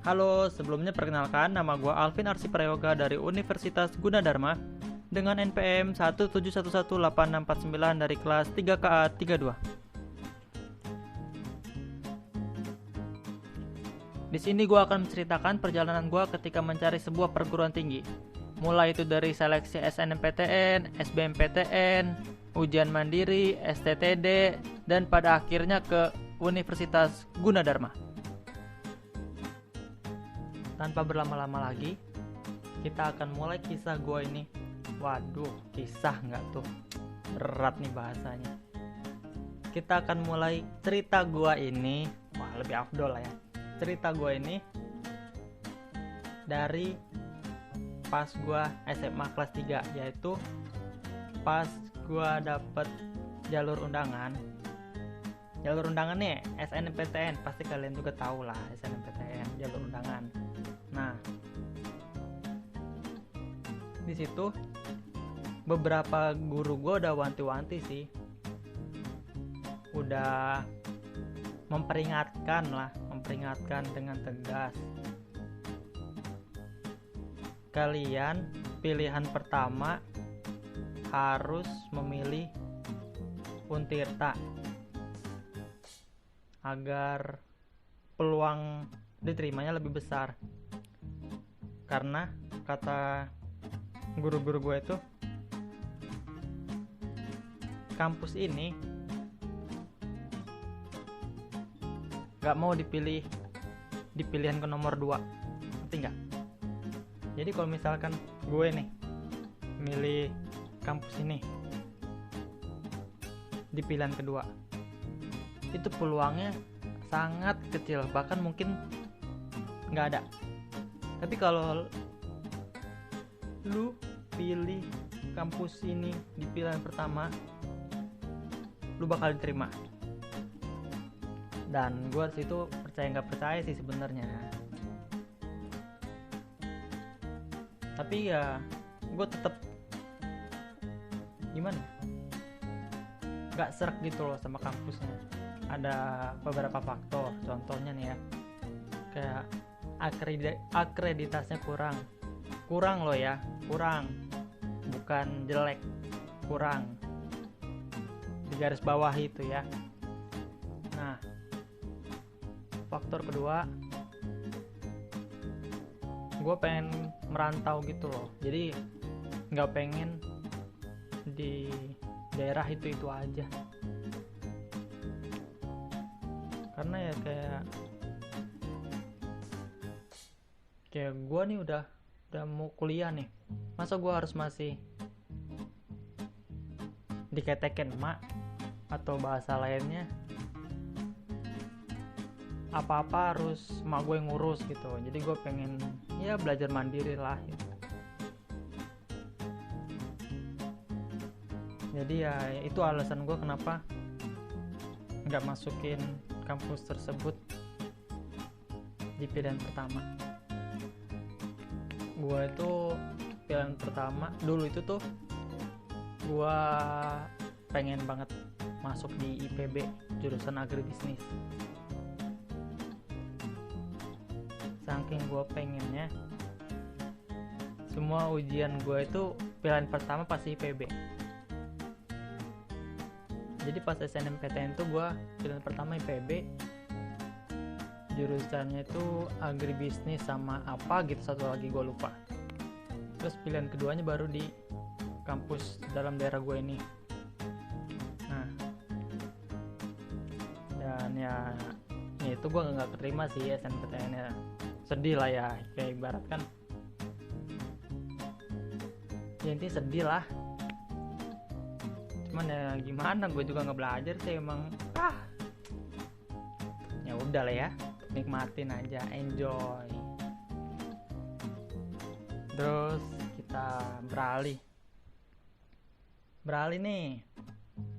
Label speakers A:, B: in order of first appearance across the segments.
A: Halo, sebelumnya perkenalkan nama gue Alvin Arsi Prayoga dari Universitas Gunadarma dengan NPM 1711869 dari kelas 3KA 32. Di sini gue akan menceritakan perjalanan gue ketika mencari sebuah perguruan tinggi. Mulai itu dari seleksi SNMPTN, SBMPTN, ujian mandiri, STTD, dan pada akhirnya ke Universitas Gunadarma. Tanpa berlama-lama lagi, kita akan mulai kisah gue ini. Waduh, kisah nggak tuh? Berat nih bahasanya. Kita akan mulai cerita gue ini. Wah, lebih afdol lah ya. Cerita gue ini dari pas gue SMA kelas 3, yaitu pas gue dapet jalur undangan. Jalur undangan nih SNMPTN, pasti kalian juga tahu lah SNMPTN, jalur undangan. Nah, di situ beberapa guru gue udah wanti-wanti sih, udah memperingatkan dengan tegas. Kalian pilihan pertama harus memilih Untirta agar peluang diterimanya lebih besar. Karena kata guru-guru gue itu, kampus ini gak mau dipilih di pilihan ke nomor 2. Ngerti gak? Jadi kalau misalkan gue nih milih kampus ini di pilihan kedua, itu peluangnya sangat kecil, bahkan mungkin gak ada. Tapi kalau lu pilih kampus ini di pilihan pertama, lu bakal diterima. Dan gue situ percaya nggak percaya sih sebenarnya. Tapi ya gue tetap gimana? Nggak serak gitu loh sama kampusnya. Ada beberapa faktor. Contohnya nih ya, kayak akreditasnya kurang loh ya, bukan jelek, kurang, di garis bawah itu ya. Nah, faktor kedua, gue pengen merantau gitu loh, jadi nggak pengen di daerah itu aja, karena ya kayak gue nih udah mau kuliah nih, masa gue harus masih diketekin emak, atau bahasa lainnya apa-apa harus emak gue ngurus gitu. Jadi gue pengen ya belajar mandiri lah gitu. Jadi ya itu alasan gue kenapa nggak masukin kampus tersebut di pilihan pertama. Gue itu pilihan pertama dulu itu tuh gue pengen banget masuk di IPB jurusan agribisnis. Saking gue pengennya, semua ujian gue itu pilihan pertama pasti IPB. Jadi pas SNMPTN tuh gue pilihan pertama IPB, jurusannya itu agribisnis sama apa gitu, satu lagi gue lupa. Terus pilihan keduanya baru di kampus dalam daerah gue ini. Nah, dan ya itu gue nggak keterima sih SNMPTN ya. Sedih lah ya, kayak ibarat kan ya, intinya sedih lah. Cuman ya gimana, gue juga nggak belajar sih emang. Ya udah lah ya, nikmatin aja, enjoy. Terus kita beralih nih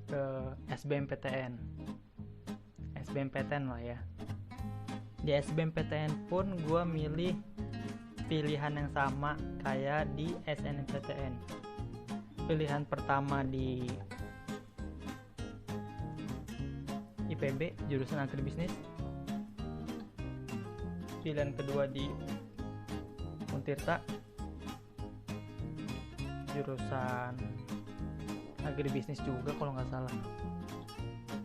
A: ke SBMPTN lah ya. Di SBMPTN pun gue milih pilihan yang sama kayak di SNMPTN. Pilihan pertama di IPB jurusan agribisnis, pilihan kedua di Untirta, jurusan agribisnis juga kalau nggak salah.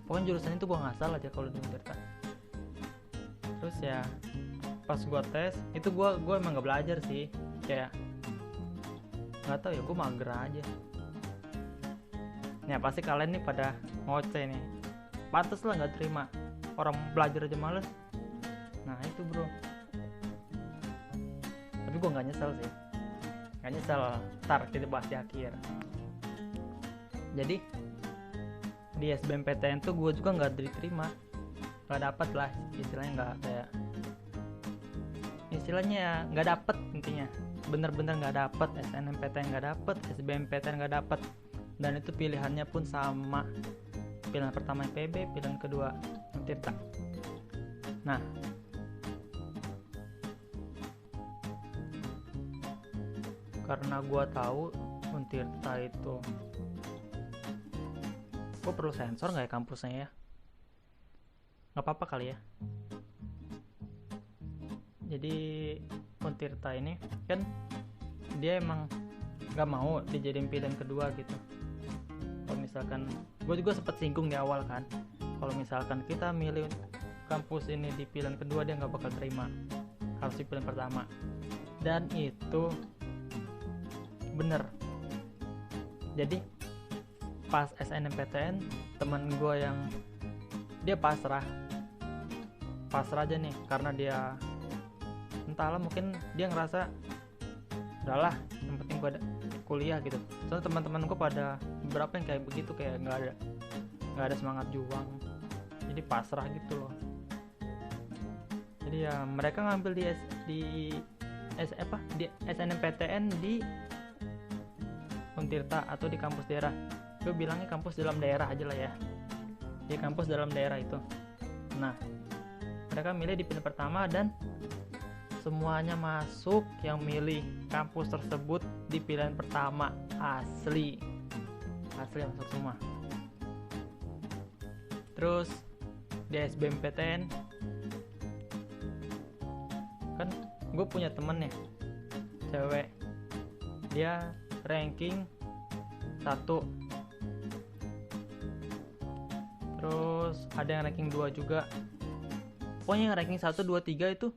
A: Pokoknya jurusan itu gua nggak salah aja kalau di Untirta. Terus ya pas gua tes itu gua emang nggak belajar sih, kayak nggak tahu ya, gua mager aja. Ya pasti kalian nih pada ngoceh nih, pantes lah nggak terima, orang belajar aja males. Nah itu bro, tapi gue nggak nyesel sih, nggak nyesel. Ntar kita bahas di akhir. Jadi di SBMPTN tuh gue juga nggak diterima, nggak dapet lah istilahnya, nggak kayak istilahnya nggak dapet, intinya bener-bener nggak dapet. SNMPTN nggak dapet, SBMPTN nggak dapet, dan itu pilihannya pun sama, pilihan pertama IPB, pilihan kedua Untirta. Nah karena gue tahu Untirta itu, gue perlu sensor nggak ya kampusnya ya? Nggak apa-apa kali ya. Jadi Untirta ini kan dia emang nggak mau dijadiin pilihan kedua gitu. Kalau misalkan gue juga sempat singgung di awal kan, kalau misalkan kita milih kampus ini di pilihan kedua dia nggak bakal terima, harus di pilihan pertama. Dan itu bener. Jadi pas SNMPTN teman gue yang dia pasrah aja nih, karena dia entahlah, mungkin dia ngerasa udahlah yang penting gue ada kuliah gitu. Soalnya teman-teman gue pada beberapa yang kayak begitu, kayak nggak ada semangat juang, jadi pasrah gitu loh. Jadi ya mereka ngambil di SNMPTN di Untirta atau di kampus daerah. Gue bilangnya kampus dalam daerah aja lah ya, di kampus dalam daerah itu. Nah mereka milih di pilihan pertama dan semuanya masuk yang milih kampus tersebut di pilihan pertama. Asli masuk semua. Terus di SBMPTN kan gue punya temen ya, cewek, dia ranking 1, terus ada yang ranking 2 juga. Pokoknya yang ranking 1, 2, 3 itu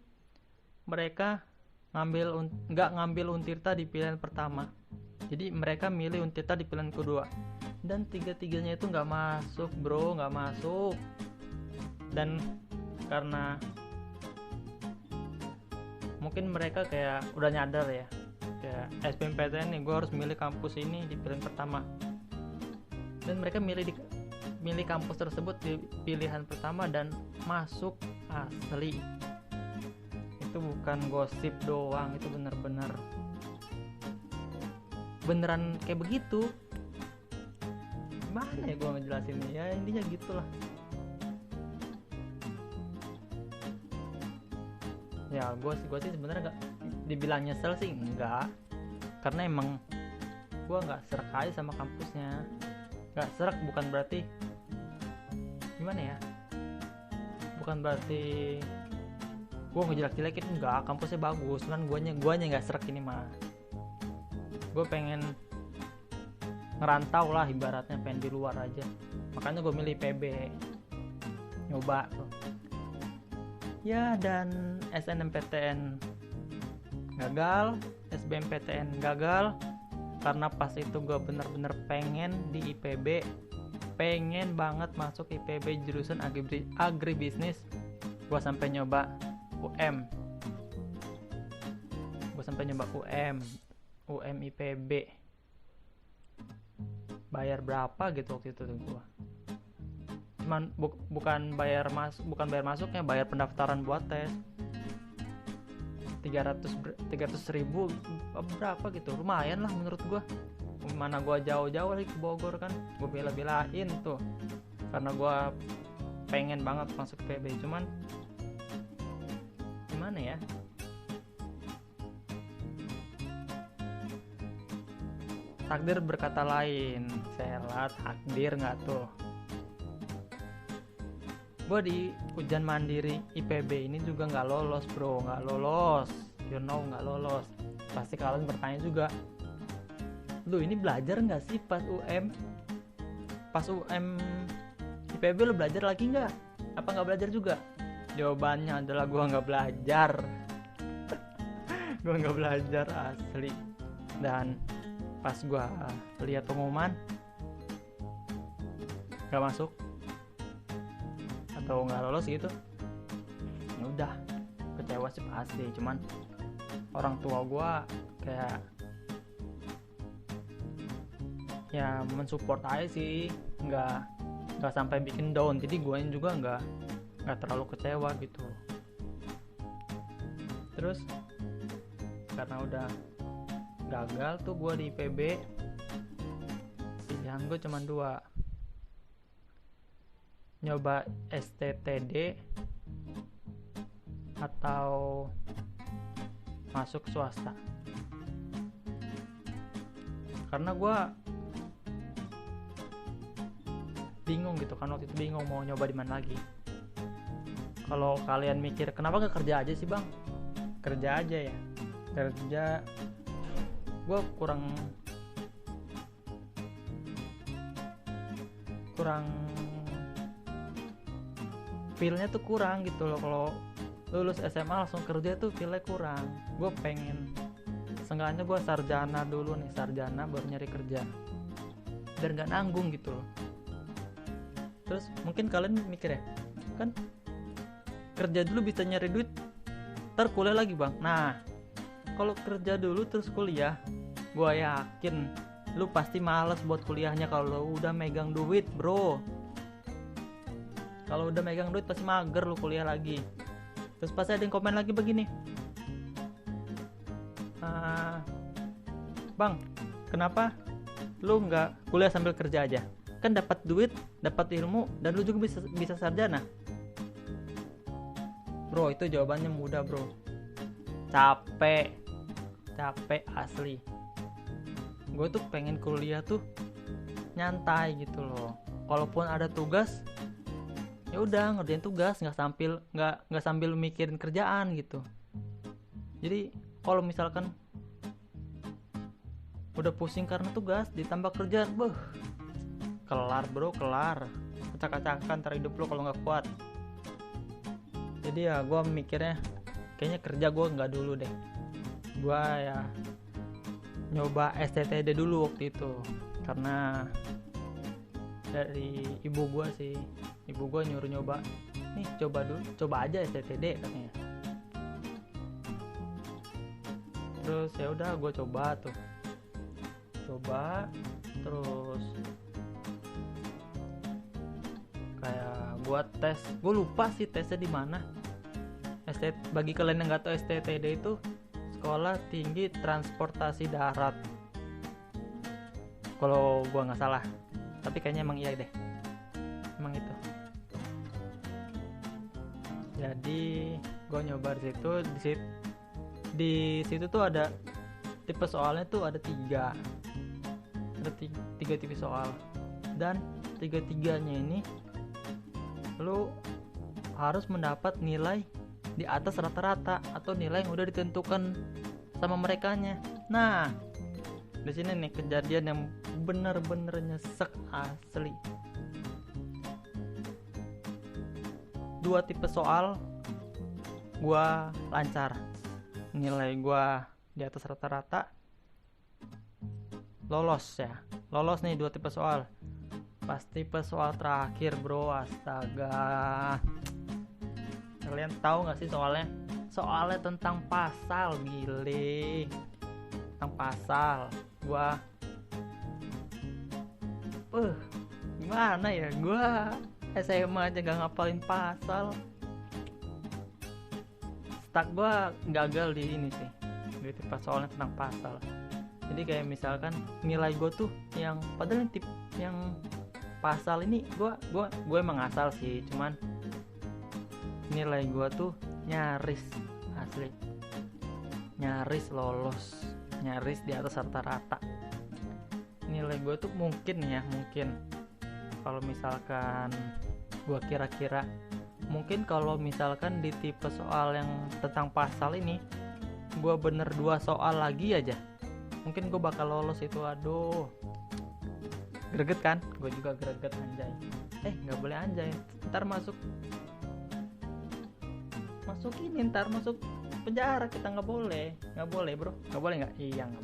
A: mereka nggak ngambil Untirta di pilihan pertama, jadi mereka milih Untirta di pilihan kedua. Dan tiga-tiganya itu nggak masuk bro, nggak masuk. Dan karena mungkin mereka kayak udah nyadar ya, kayak SBMPTN nih gue harus milih kampus ini di pilihan pertama, dan mereka milih kampus tersebut di pilihan pertama dan masuk. Asli itu bukan gosip doang, itu beneran kayak begitu. Gimana ya gue ngejelasinnya, ya intinya gitulah. Ya gue sih sebenarnya nggak dibilang nyesel sih, enggak, karena emang gue nggak serak aja sama kampusnya. Nggak serak bukan berarti gimana ya, bukan berarti gue ngejelek-jelekin, enggak, kampusnya bagus, cuman guanya nggak serak ini mah. Gue pengen ngerantau lah ibaratnya, pengen di luar aja, makanya gue milih PB, nyoba tuh ya. Dan SNMPTN gagal, SBMPTN gagal, karena pas itu gue bener-bener pengen di IPB, pengen banget masuk IPB jurusan agribisnis. Gue sampai nyoba UM, UM IPB, bayar berapa gitu waktu itu tuh gue. Cuman bukan bayar masuknya, bayar pendaftaran buat tes 300 ribu berapa gitu, lumayan lah menurut gue. Mana gue jauh-jauh lagi ke Bogor kan, gue bela-belain tuh karena gue pengen banget masuk PB. Cuman gimana ya, takdir berkata lain. Selat takdir nggak tuh. Gue di ujian mandiri IPB ini juga nggak lolos bro, nggak lolos, nggak lolos. Pasti kalian bertanya juga, lu ini belajar nggak sih pas UM IPB lu belajar lagi nggak? Apa nggak belajar juga? Jawabannya adalah gue nggak belajar. Gue nggak belajar asli. Dan pas gue lihat pengumuman nggak masuk atau nggak lolos gitu, ya udah kecewa sih pasti. Cuman orang tua gue kayak ya mensupport aja sih, nggak sampai bikin down. Jadi gue juga nggak terlalu kecewa gitu. Terus karena udah gagal tuh gue di IPB, pilihan gue cuma 2, nyoba STTD atau masuk swasta. Karena gue bingung gitu kan, waktu itu bingung mau nyoba di mana lagi. Kalau kalian mikir kenapa gak kerja aja sih bang, kerja aja ya, kerja. Gue kurang feel-nya tuh kurang gitu loh. Kalau lulus SMA langsung kerja tuh feel-nya kurang. Gue pengen seenggaknya gue sarjana dulu nih, sarjana baru nyari kerja, biar gak nanggung gitu loh. Terus mungkin kalian mikir ya, kan kerja dulu bisa nyari duit, ntar kuliah lagi bang. Nah kalau kerja dulu terus kuliah, gue yakin lu pasti malas buat kuliahnya kalau udah megang duit bro. Kalau udah megang duit pasti mager lu kuliah lagi. Terus pasti ada yang komen lagi begini, bang kenapa lu nggak kuliah sambil kerja aja, kan dapat duit, dapat ilmu, dan lu juga bisa sarjana. Bro itu jawabannya mudah bro, capek asli. Gue tuh pengen kuliah tuh nyantai gitu loh. Kalaupun ada tugas, ya udah ngerjain tugas, nggak sambil mikirin kerjaan gitu. Jadi kalau misalkan udah pusing karena tugas ditambah kerjaan, kelar bro, kelar, acak-acakan ntar hidup lo kalau nggak kuat. Jadi ya gue mikirnya kayaknya kerja gue nggak dulu deh. Gue ya nyoba STTD dulu waktu itu, karena dari ibu gue sih, ibu gue nyuruh nyoba, nih coba aja STTD katanya. Terus ya udah gue coba terus kayak gue tes, gue lupa sih tesnya di mana. Bagi kalian yang nggak tahu, STTD itu Sekolah Tinggi Transportasi Darat kalau gue nggak salah, tapi kayaknya emang iya deh, emang itu. Jadi gue nyoba di situ tuh ada tipe soalnya tuh ada tiga tipe soal, dan tiga-tiganya ini lu harus mendapat nilai di atas rata-rata atau nilai yang udah ditentukan sama merekanya. Nah di sini nih kejadian yang bener-bener nyesek asli. 2 tipe soal gua lancar, nilai gua di atas rata-rata, lolos nih 2 tipe soal. Pas tipe soal terakhir bro, astaga, kalian tahu nggak sih soalnya tentang pasal, gile, tentang pasal. Gua gimana ya, gua SMA aja gak ngapalin pasal. Stuck gua gagal di ini sih, di tipe soalnya tentang pasal. Jadi kayak misalkan nilai gua tuh yang padahal yang pasal ini gua emang asal sih, cuman nilai gua tuh nyaris lolos, nyaris di atas rata-rata. Nilai gua tuh mungkin kalau misalkan gua kira-kira mungkin kalau misalkan di tipe soal yang tentang pasal ini gue bener 2 soal lagi aja, mungkin gue bakal lolos itu. Aduh, greget kan, gue juga greget anjay. Nggak boleh anjay, ntar masuk ini, ntar masuk penjara kita. Nggak boleh bro, nggak boleh. Nggak, iya nggak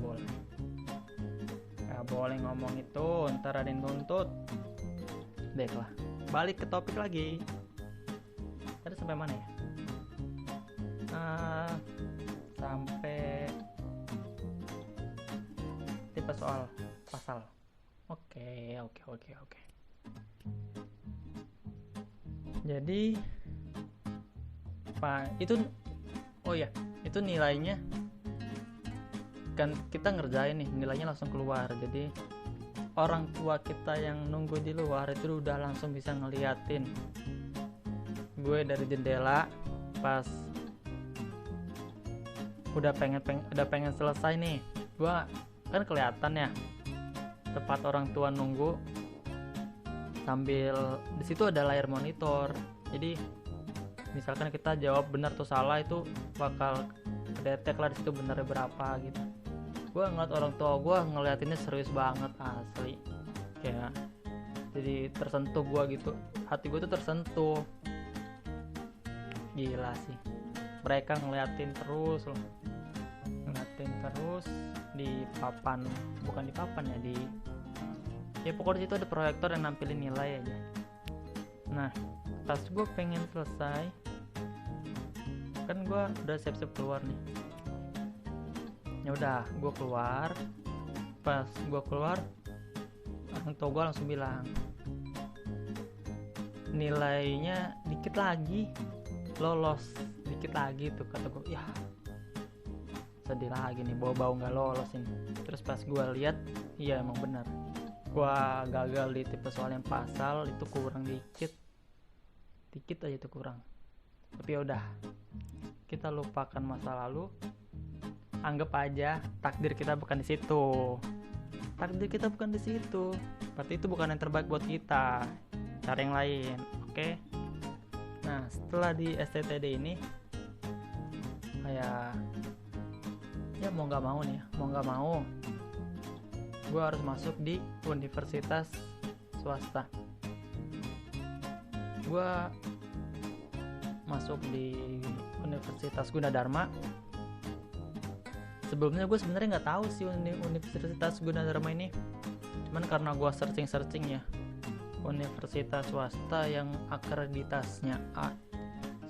A: boleh ngomong itu, ntar ada yang nuntut. Baiklah, balik ke topik lagi. Tadi sampai mana ya? Sampai tipe soal pasal. Oke. Jadi itu nilainya kan kita ngerjain nih, nilainya langsung keluar. Jadi orang tua kita yang nunggu di luar itu udah langsung bisa ngeliatin gue dari jendela pas udah pengen selesai nih. Gue kan kelihatan ya tempat orang tua nunggu, sambil di situ ada layar monitor. Jadi misalkan kita jawab benar atau salah itu bakal kedetek lah di situ benernya berapa gitu. Gue ngeliat orang tua gue ngeliatinnya serius banget asli, kayak jadi tersentuh gue gitu, hati gue tuh tersentuh. Gila sih, mereka ngeliatin terus di papan, bukan di papan ya, ya pokoknya itu ada proyektor yang nampilin nilai aja. Nah pas gue pengen selesai kan gue udah siap-siap keluar nih, ya udah gue keluar. Pas gue keluar orang tua gue langsung bilang nilainya dikit lagi, lolos dikit lagi tuh, kata gue. Ya sedih lagi nih, bau nggak lolos ini. Terus pas gue lihat, iya emang benar, gue gagal di tipe soal yang pasal itu, kurang dikit aja tuh kurang. Tapi yaudah, kita lupakan masa lalu, anggap aja takdir kita bukan di situ. Berarti itu bukan yang terbaik buat kita, cari yang lain. Oke. Nah setelah di STTD ini kayak ya mau nggak mau gue harus masuk di universitas swasta. Gue masuk di Universitas Gunadarma. Sebelumnya gue sebenarnya nggak tahu sih Universitas Gunadarma ini, cuman karena gue searching ya, universitas swasta yang akreditasnya A.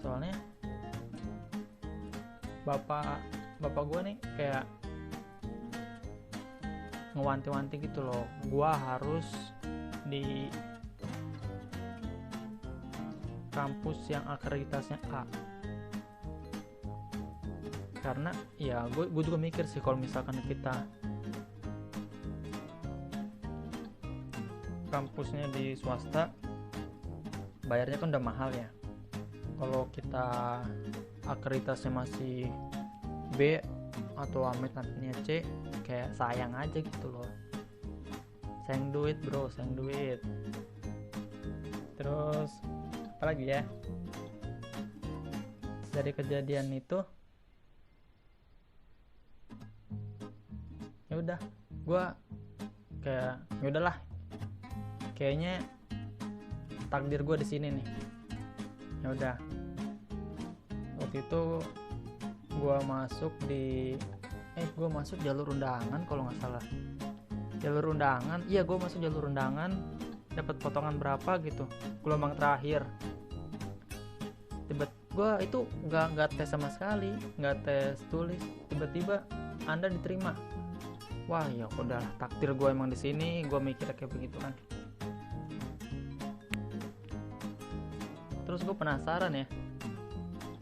A: Soalnya bapak gue nih kayak ngewanti-wanti gitu loh, gue harus di kampus yang akreditasnya A. Karena ya gue juga mikir sih, kalau misalkan kita kampusnya di swasta bayarnya kan udah mahal ya, kalau kita akreditasnya masih B atau amit-amitnya C, kayak sayang aja gitu loh. Sayang duit bro, sayang duit. Terus apa lagi ya, dari kejadian itu ya udah gue kayak ya udahlah, kayaknya takdir gue di sini nih. Ya udah, waktu itu gue masuk jalur undangan kalau nggak salah. Gue masuk jalur undangan, dapat potongan berapa gitu, gelombang terakhir. Gue itu nggak tes sama sekali, nggak tes tulis, tiba-tiba Anda diterima. Wah ya udah, takdir gue emang di sini, gue mikirnya kayak begitu kan. Terus gue penasaran ya,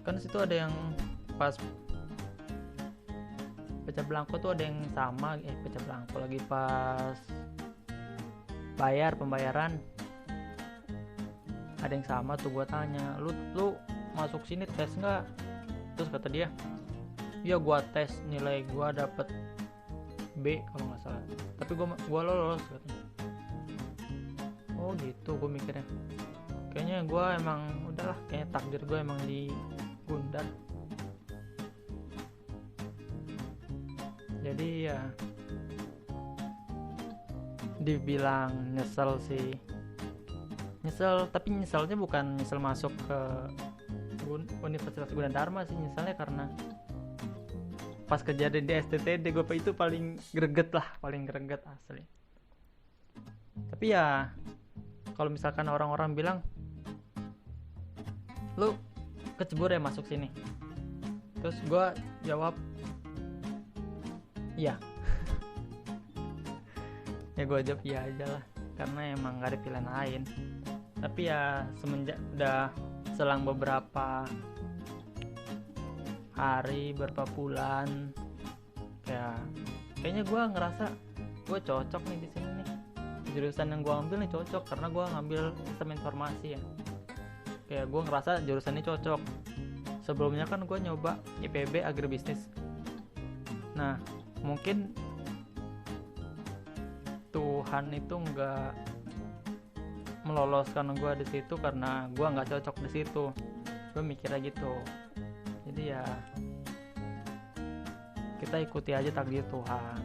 A: kan situ ada yang pas pecah belangko tuh ada yang sama, pecah belangko lagi pas pembayaran ada yang sama tuh. Gue tanya, lu masuk sini tes nggak? Terus kata dia, iya gue tes, nilai gue dapet B kalau nggak salah, tapi gue lolos katanya. Oh gitu, gue mikirnya kayaknya gue emang udahlah, kayaknya takdir gue emang di Gundar. Jadi ya dibilang nyesel sih, nyesel, tapi nyeselnya bukan nyesel masuk ke Universitas Gunadarma sih, nyeselnya karena pas kejadian di STTD gue itu paling greget asli. Tapi ya kalau misalkan orang-orang bilang lu kecebur ya masuk sini, terus gue jawab iya. Ya gue jawab iya aja lah, karena emang gak ada pilihan lain. Tapi ya semenjak udah selang beberapa hari, beberapa bulan, kayaknya gue ngerasa gue cocok nih di sini nih. Jurusan yang gue ambil nih cocok, karena gue ngambil sistem informasi ya. Kayak gue ngerasa jurusan ini cocok. Sebelumnya kan gue nyoba IPB agribisnis. Nah, mungkin Tuhan itu nggak meloloskan gue di situ karena gue nggak cocok di situ. Gue mikirnya gitu. Jadi ya kita ikuti aja takdir Tuhan.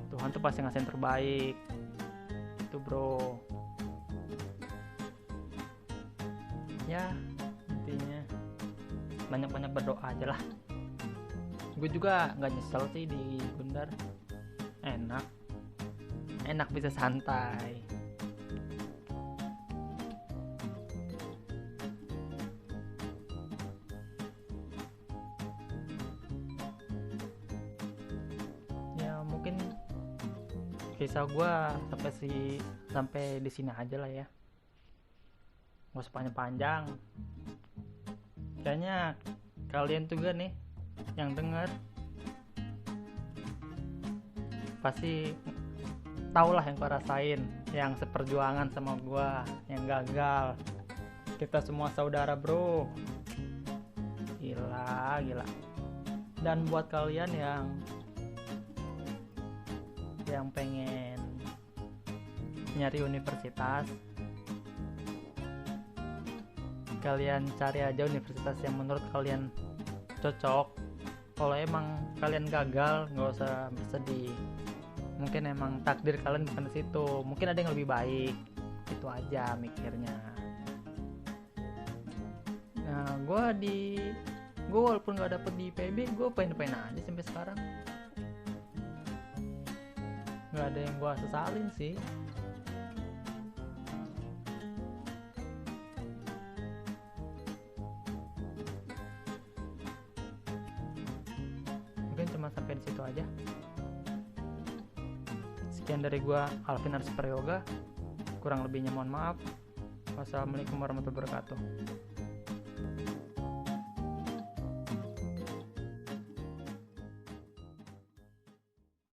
A: Tuhan tuh pasti ngasih yang terbaik. Itu bro. Ya intinya banyak-banyak berdoa aja lah. Gue juga nggak nyesel sih di Gundar. Enak bisa santai. Ya mungkin kisah gue sampai di sini aja lah ya, nggak usah panjang-panjang. Kayaknya kalian juga nih yang denger pasti tau lah yang gue rasain, yang seperjuangan sama gue, yang gagal. Kita semua saudara bro, gila. Dan buat kalian yang pengen nyari universitas, kalian cari aja universitas yang menurut kalian cocok. Kalau emang kalian gagal, nggak usah bersedih. Mungkin emang takdir kalian bukan di situ. Mungkin ada yang lebih baik. Itu aja mikirnya. Nah, gue walaupun nggak dapet di IPB, gue pain-pain aja sampai sekarang. Nggak ada yang gue sesalin sih. Mungkin cuma sampai di situ aja. Sekian dari gua, Alvin Arsper Yoga. Kurang lebihnya mohon maaf. Wassalamualaikum warahmatullahi wabarakatuh.